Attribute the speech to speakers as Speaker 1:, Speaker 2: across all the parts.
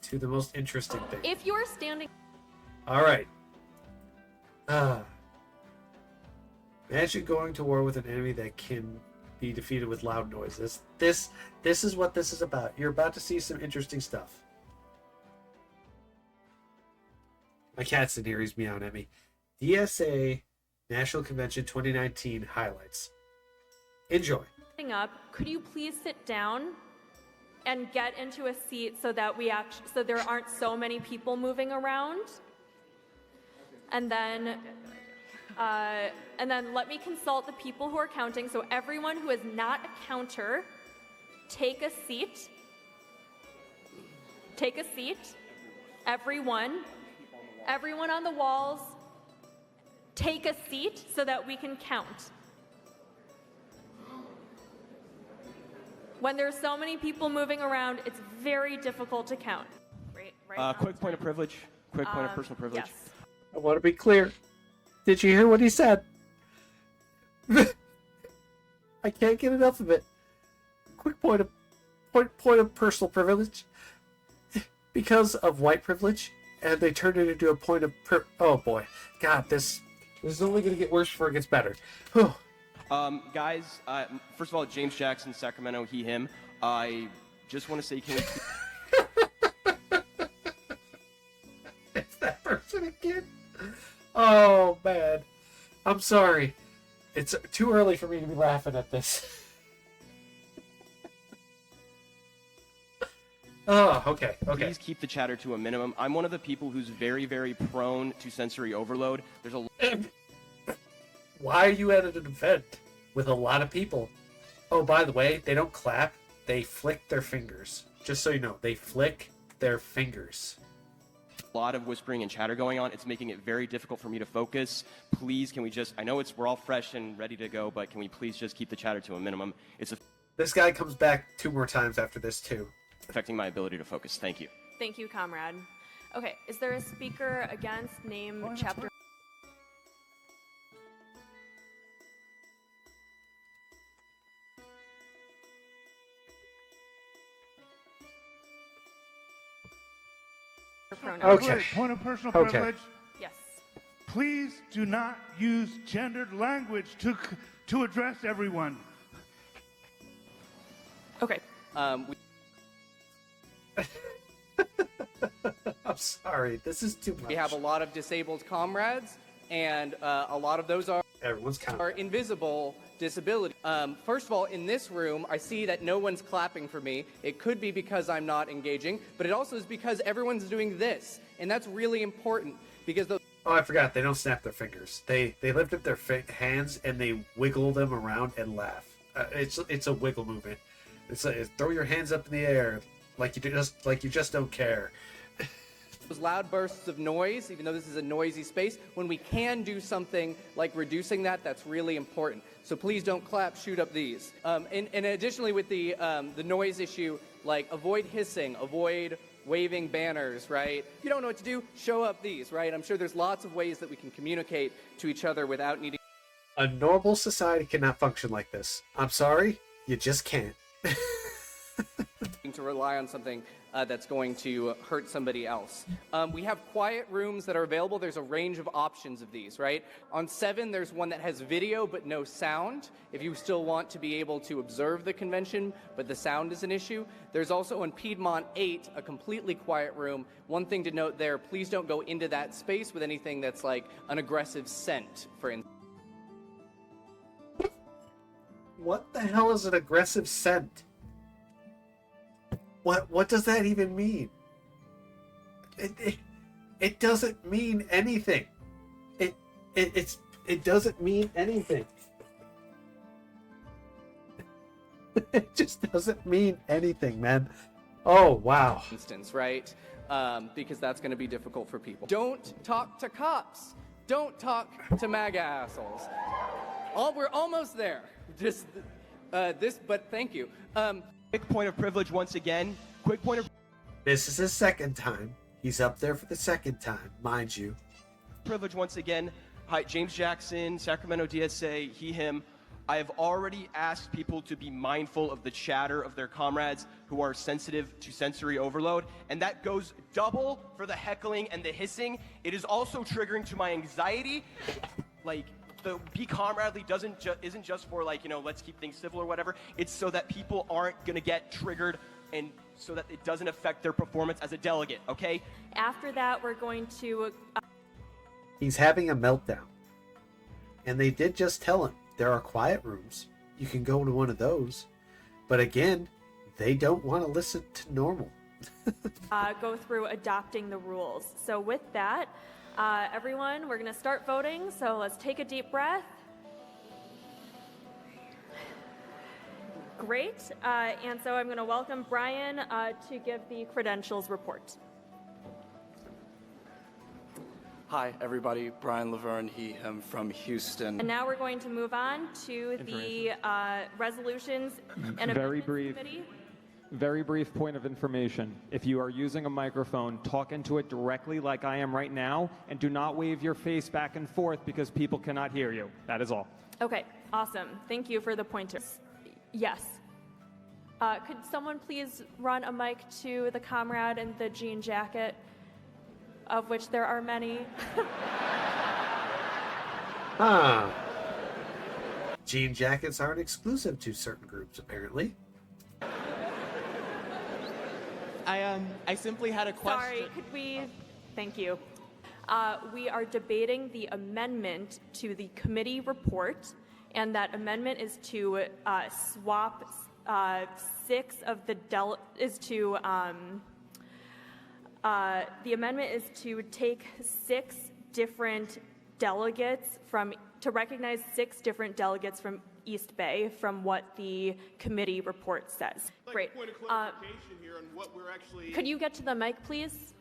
Speaker 1: to the most interesting thing.
Speaker 2: If you're standing...
Speaker 1: All right. Imagine going to war with an enemy that can be defeated with loud noises. This is what this is about. You're about to see some interesting stuff. My cat's in here. He's meowing at me. DSA National Convention 2019 highlights. Enjoy.
Speaker 2: Up, could you please sit down and get into a seat so that so there aren't so many people moving around? And then let me consult the people who are counting. So everyone who is not a counter, take a seat. Take a seat. Everyone on the walls, take a seat so that we can count. When there's so many people moving around, it's very difficult to count.
Speaker 3: Quick point of privilege. Quick point of personal privilege.
Speaker 2: Yes.
Speaker 1: I want to be clear. Did you hear what he said? I can't get enough of it. Quick point of personal privilege. Because of white privilege, and they turned it into a point of oh boy. God, this is only going to get worse before it gets better. Whew.
Speaker 3: Guys, first of all, James Jackson, Sacramento, he, him. I just want to say, can we...
Speaker 1: It's that person again? Oh, man. I'm sorry. It's too early for me to be laughing at this. Oh, okay.
Speaker 3: Please keep the chatter to a minimum. I'm one of the people who's very, very prone to sensory overload. There's a...
Speaker 1: Why are you at an event with a lot of people? Oh, by the way, they don't clap. They flick their fingers. Just so you know, they flick their fingers.
Speaker 3: A lot of whispering and chatter going on. It's making it very difficult for me to focus. Please, can we just... I know we're all fresh and ready to go, but can we please just keep the chatter to a minimum?
Speaker 1: This guy comes back 2 more times after this, too.
Speaker 3: Affecting my ability to focus. Thank you.
Speaker 2: Thank you, comrade. Okay, is there a speaker against name, chapter?
Speaker 1: Okay.
Speaker 4: Point of personal
Speaker 1: Okay.
Speaker 4: privilege.
Speaker 2: Yes.
Speaker 4: Please do not use gendered language to address everyone.
Speaker 2: Okay.
Speaker 1: I'm sorry. This is too much.
Speaker 5: We have a lot of disabled comrades, and a lot of those
Speaker 1: Everyone's counting.
Speaker 5: are invisible disability. First of all, in this room, I see that no one's clapping for me. It could be because I'm not engaging, but it also is because everyone's doing this, and that's really important because those...
Speaker 1: Oh, I forgot. They don't snap their fingers. They lift up their hands and they wiggle them around and laugh. It's a wiggle movement. It's like throw your hands up in the air like you just don't care.
Speaker 5: Those loud bursts of noise, even though this is a noisy space, when we can do something like reducing that, that's really important. So please don't clap, shoot up these. And additionally with the noise issue, like avoid hissing, avoid waving banners, right? If you don't know what to do, show up these, right? I'm sure there's lots of ways that we can communicate to each other without needing...
Speaker 1: A normal society cannot function like this. I'm sorry, you just can't.
Speaker 5: to rely on something that's going to hurt somebody else. We have quiet rooms that are available. There's a range of options of these, right? On 7, there's one that has video but no sound, if you still want to be able to observe the convention, but the sound is an issue. There's also on Piedmont 8, a completely quiet room. One thing to note there, please don't go into that space with anything that's like an aggressive scent, for instance.
Speaker 1: What the hell is an aggressive scent? What does that even mean? It doesn't mean anything. It doesn't mean anything. It just doesn't mean anything, man. Oh wow.
Speaker 5: Instance, right? Because that's going to be difficult for people. Don't talk to cops. Don't talk to MAGA assholes. We're almost there. Just but thank you.
Speaker 3: Quick point of privilege once again. Quick point of...
Speaker 1: This is his second time. He's up there for the second time, mind you.
Speaker 3: Privilege once again. Hi, James Jackson, Sacramento DSA, he, him. I have already asked people to be mindful of the chatter of their comrades who are sensitive to sensory overload, and that goes double for the heckling and the hissing. It is also triggering to my anxiety. Like, the be comradely isn't just for, like, you know, let's keep things civil or whatever. It's so that people aren't gonna get triggered and so that it doesn't affect their performance as a delegate, okay?
Speaker 2: After that, we're going to...
Speaker 1: He's having a meltdown. And they did just tell him there are quiet rooms. You can go to one of those. But again, they don't want to listen to normal.
Speaker 2: go through adopting the rules. So with that, everyone, we're going to start voting. So let's take a deep breath. Great. And so I'm going to welcome Brian to give the credentials report.
Speaker 6: Hi, everybody. Brian Laverne, him from Houston.
Speaker 2: And now we're going to move on to the resolutions and
Speaker 7: Very
Speaker 2: amendments
Speaker 7: brief.
Speaker 2: committee.
Speaker 7: Very brief point of information. If you are using a microphone, talk into it directly like I am right now, and do not wave your face back and forth because people cannot hear you. That is all.
Speaker 2: Okay, awesome. Thank you for the pointers. Yes. Could someone please run a mic to the comrade in the jean jacket, of which there are many?
Speaker 1: Jean jackets aren't exclusive to certain groups, apparently.
Speaker 8: I simply had a question.
Speaker 2: Sorry, could we? Thank you. We are debating the amendment to the committee report, and that amendment is to swap six of the the amendment is to take 6 different delegates to recognize 6 different delegates from East Bay from what the committee report says. Great.
Speaker 9: Point of clarification here on what we're actually...
Speaker 2: Could you get to the mic, please?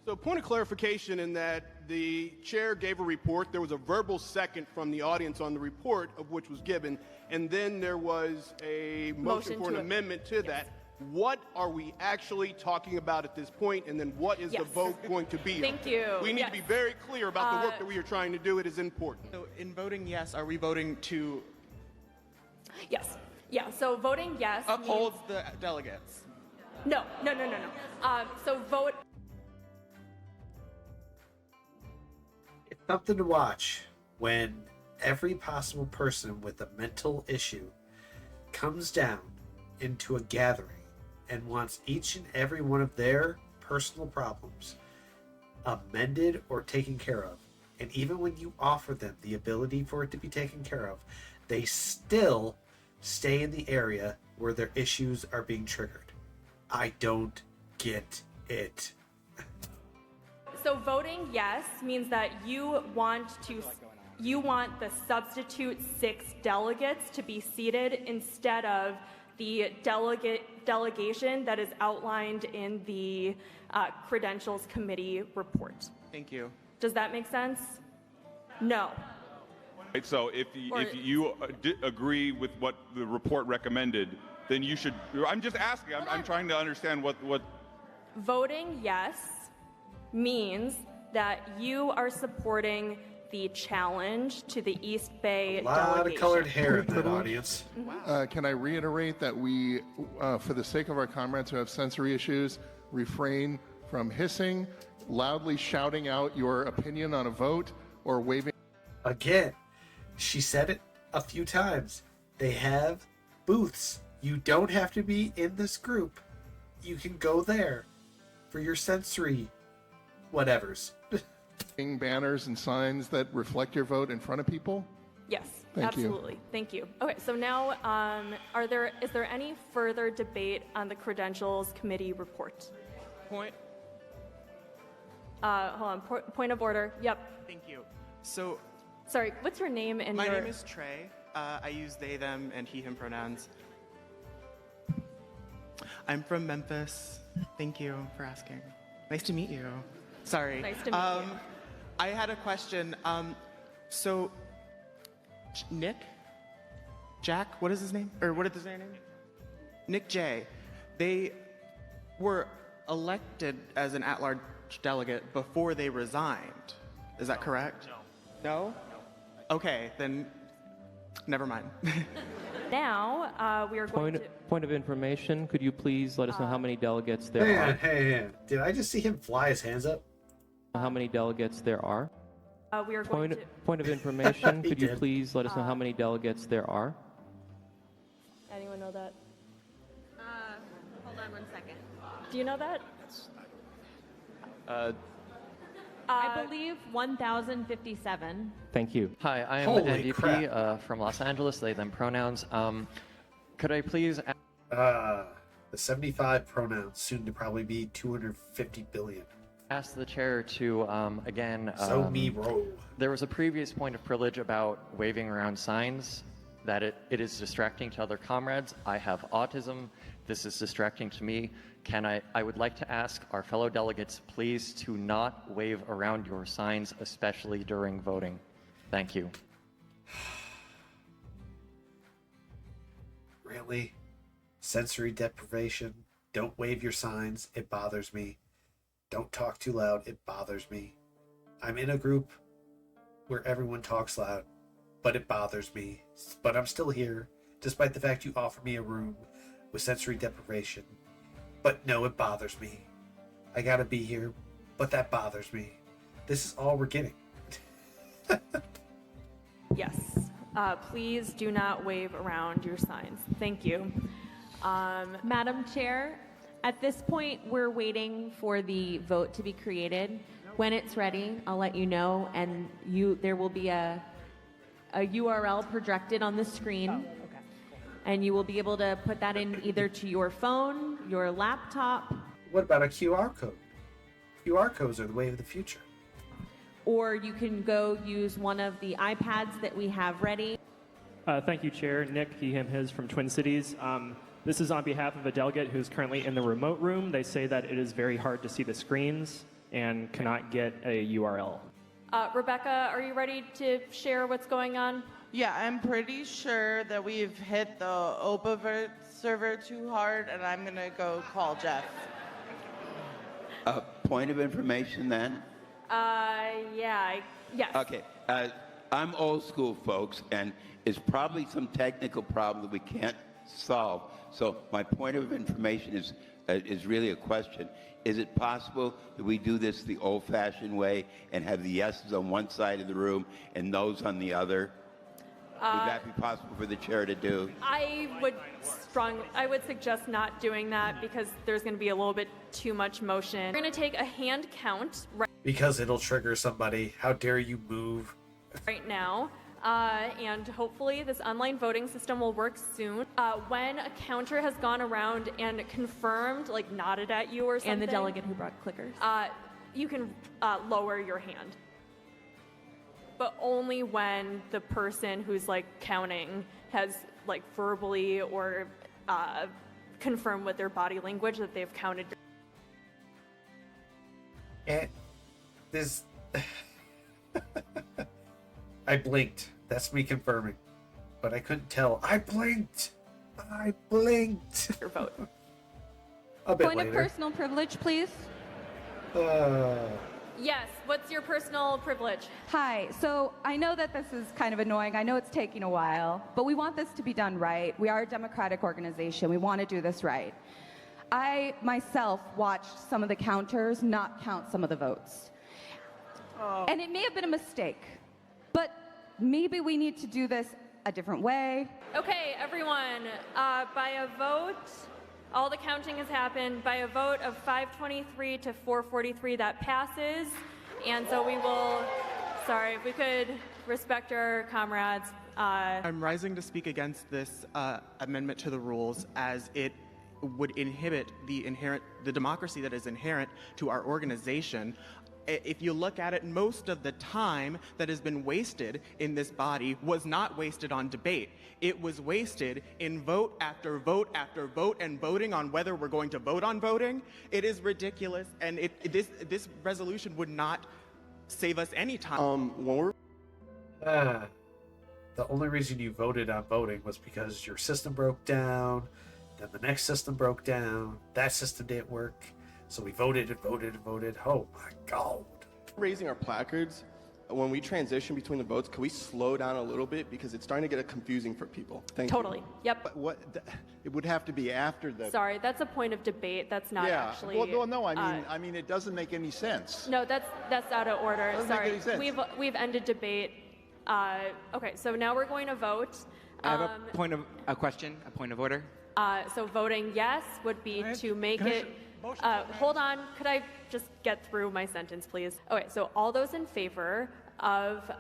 Speaker 9: So point of clarification in that the chair gave a report. There was a verbal second from the audience on the report of which was given, and then there was a motion for an amendment to that. What are we actually talking about at this point, and then what is the vote going to be?
Speaker 2: Thank you.
Speaker 9: We need to be very clear about the work that we are trying to do. It is important.
Speaker 8: So in voting yes, are we voting to
Speaker 2: Yes. Yeah, so voting yes
Speaker 8: uphold
Speaker 2: means...
Speaker 8: the delegates?
Speaker 2: No. So vote...
Speaker 1: It's something to watch when every possible person with a mental issue comes down into a gathering and wants each and every one of their personal problems amended or taken care of. And even when you offer them the ability for it to be taken care of, they still stay in the area where their issues are being triggered. I don't get it.
Speaker 2: So voting yes means that you want the substitute 6 delegates to be seated instead of the delegation that is outlined in the Credentials Committee report.
Speaker 8: Thank you.
Speaker 2: Does that make sense? No.
Speaker 10: Right, so if you agree with what the report recommended, then you should. I'm just asking. I'm trying to understand what.
Speaker 2: Voting yes means that you are supporting the challenge to the East Bay delegation.
Speaker 1: A lot of colored hair in that audience.
Speaker 11: Can I reiterate that we, for the sake of our comrades who have sensory issues, refrain from hissing, loudly shouting out your opinion on a vote, or waving.
Speaker 1: Again, she said it a few times. They have booths. You don't have to be in this group. You can go there for your sensory whatevers.
Speaker 11: Banners and signs that reflect your vote in front of people?
Speaker 2: Yes,
Speaker 11: Thank you.
Speaker 2: absolutely. Thank you. Okay, so now is there any further debate on the Credentials Committee report?
Speaker 8: Point.
Speaker 2: Hold on. Point of order. Yep.
Speaker 8: Thank you. So,
Speaker 2: sorry, what's your name and
Speaker 8: my
Speaker 2: your...
Speaker 8: name is Trey. I use they, them, and he, him pronouns. I'm from Memphis. Thank you for asking. Nice to meet you. Sorry.
Speaker 2: Nice to meet you.
Speaker 8: I had a question. So, Nick? Jack? What is his name? Or what is their name? Nick J. They were elected as an at-large delegate before they resigned. Is that correct? No. No? Okay, then Never mind.
Speaker 2: Now, we are going to...
Speaker 12: Point of information, could you please let us know how many delegates there are?
Speaker 1: Hang on. Did I just see him fly his hands up?
Speaker 12: How many delegates there are?
Speaker 2: we are going to...
Speaker 12: Point of information, could you
Speaker 1: did.
Speaker 12: please let us know how many delegates there are?
Speaker 2: Anyone know that? Hold on 1 second. Do you know that?
Speaker 13: I believe 1,057.
Speaker 12: Thank you.
Speaker 14: Hi, I am
Speaker 1: Holy
Speaker 14: NDP
Speaker 1: crap.
Speaker 14: from Los Angeles, they, them pronouns. Could I please
Speaker 1: The 75 pronouns, soon to probably be 250 billion.
Speaker 14: ask the chair to, again...
Speaker 1: So me roll.
Speaker 14: There was a previous point of privilege about waving around signs, that it is distracting to other comrades. I have autism. This is distracting to me. I would like to ask our fellow delegates, please, to not wave around your signs, especially during voting. Thank you.
Speaker 1: Really? Sensory deprivation. Don't wave your signs. It bothers me. Don't talk too loud. It bothers me. I'm in a group where everyone talks loud, but it bothers me. But I'm still here, despite the fact you offer me a room with sensory deprivation. But no, it bothers me. I gotta be here, but that bothers me. This is all we're getting.
Speaker 2: Yes. Please do not wave around your signs. Thank you.
Speaker 13: Madam Chair, at this point, we're waiting for the vote to be created. When it's ready, I'll let you know, and there will be a URL projected on the screen. And you will be able to put that in either to your phone, your laptop.
Speaker 1: What about a QR code? QR codes are the way of the future.
Speaker 13: Or you can go use one of the iPads that we have ready.
Speaker 15: Thank you, Chair. Nick, he, him, his from Twin Cities. This is on behalf of a delegate who's currently in the remote room. They say that it is very hard to see the screens and cannot get a URL.
Speaker 2: Rebecca, are you ready to share what's going on?
Speaker 16: Yeah, I'm pretty sure that we've hit the OpaVert server too hard, and I'm going to go call Jeff.
Speaker 17: Point of information then?
Speaker 2: Yes.
Speaker 17: Okay. I'm old school, folks, and it's probably some technical problem that we can't solve. So my point of information is really a question. Is it possible that we do this the old-fashioned way and have the yeses on one side of the room and noes on the other? Would that be possible for the chair to do?
Speaker 2: I would suggest not doing that because there's going to be a little bit too much motion. We're going to take a hand count
Speaker 1: Because it'll trigger somebody. How dare you move?
Speaker 2: right now. And hopefully this online voting system will work soon. When a counter has gone around and confirmed, like nodded at you or something.
Speaker 13: And the delegate who brought clickers.
Speaker 2: You can lower your hand. But only when the person who's like counting has like verbally or confirmed with their body language that they've counted.
Speaker 1: And this... I blinked. That's me confirming. But I couldn't tell. I blinked! I blinked!
Speaker 2: Your vote.
Speaker 1: A bit
Speaker 18: Point
Speaker 1: later.
Speaker 18: of personal privilege, please.
Speaker 2: Yes, what's your personal privilege?
Speaker 18: Hi, so I know that this is kind of annoying. I know it's taking a while, but we want this to be done right. We are a democratic organization. We want to do this right. I myself watched some of the counters not count some of the votes. And it may have been a mistake, but maybe we need to do this a different way.
Speaker 2: Okay, everyone, by a vote, all the counting has happened. By a vote of 523 to 443, that passes. And so we will, sorry, if we could respect our comrades.
Speaker 8: I'm rising to speak against this amendment to the rules as it would inhibit the democracy that is inherent to our organization. If you look at it, most of the time that has been wasted in this body was not wasted on debate. It was wasted in vote after vote after vote and voting on whether we're going to vote on voting. It is ridiculous, and this resolution would not save us any time.
Speaker 1: The only reason you voted on voting was because your system broke down, then the next system broke down, that system didn't work, so we voted and voted and voted. Oh my God.
Speaker 9: Raising our placards, when we transition between the votes, can we slow down a little bit because it's starting to get confusing for people? Thank you.
Speaker 2: Totally. Yep.
Speaker 19: But it would have to be after the.
Speaker 2: Sorry, that's a point of debate. That's not
Speaker 19: yeah.
Speaker 2: actually.
Speaker 19: Well, no, I mean, it doesn't make any sense.
Speaker 2: No, that's out of order.
Speaker 19: Doesn't
Speaker 2: Sorry,
Speaker 19: make any sense.
Speaker 2: we've ended debate. Okay, so now we're going to vote.
Speaker 20: I have a question, a point of order.
Speaker 2: So voting yes would be to make it. Hold on, could I just get through my sentence, please? Okay, so all those in favor of.
Speaker 1: How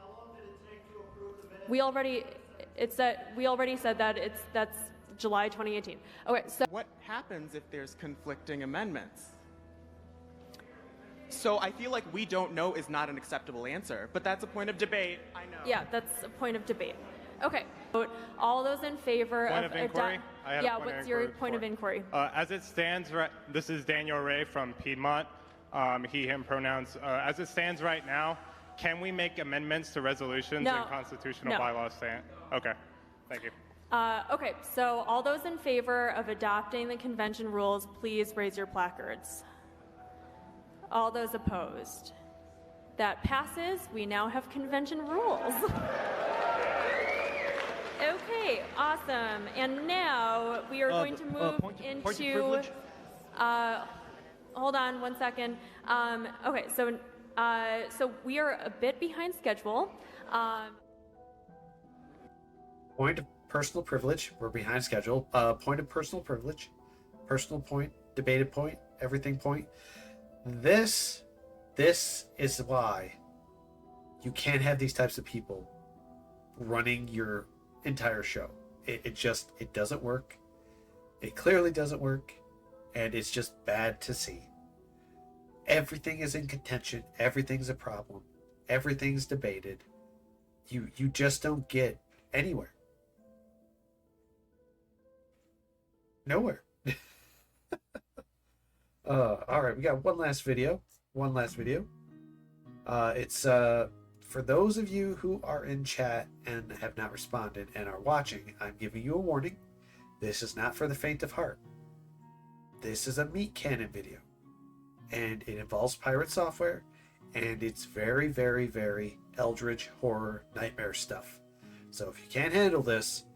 Speaker 1: long did it take to approve the minutes?
Speaker 2: We already said that that's July 2018. Okay, so
Speaker 8: what happens if there's conflicting amendments? So I feel like we don't know is not an acceptable answer, but that's a point of debate. I know.
Speaker 2: Yeah, that's a point of debate. Okay, vote all those in favor
Speaker 21: Point of inquiry?
Speaker 2: Yeah, what's your point of inquiry?
Speaker 21: As it stands, this is Daniel Ray from Piedmont, he, him pronouns. As it stands right now, can we make amendments to resolutions and constitutional bylaws? Okay, thank you.
Speaker 2: Okay, so all those in favor of adopting the convention rules, please raise your placards. All those opposed? That passes. We now have convention rules. Okay, awesome. And now we are going to move into. Hold on 1 second. Okay, so we are a bit behind schedule.
Speaker 1: Point of personal privilege. We're behind schedule. Point of personal privilege. Personal point. Debated point. Everything point. This is why you can't have these types of people running your entire show. It doesn't work. It clearly doesn't work, and it's just bad to see. Everything is in contention. Everything's a problem. Everything's debated. You just don't get anywhere. Nowhere. All right, we got one last video. It's for those of you who are in chat and have not responded and are watching, I'm giving you a warning. This is not for the faint of heart. This is a meat cannon video, and it involves pirate software, and it's very, very, very eldritch horror nightmare stuff. So if you can't handle this,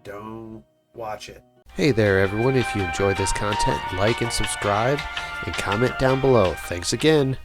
Speaker 1: don't watch it.
Speaker 22: Hey there everyone, if you enjoy this content, like and subscribe and comment down below. Thanks again.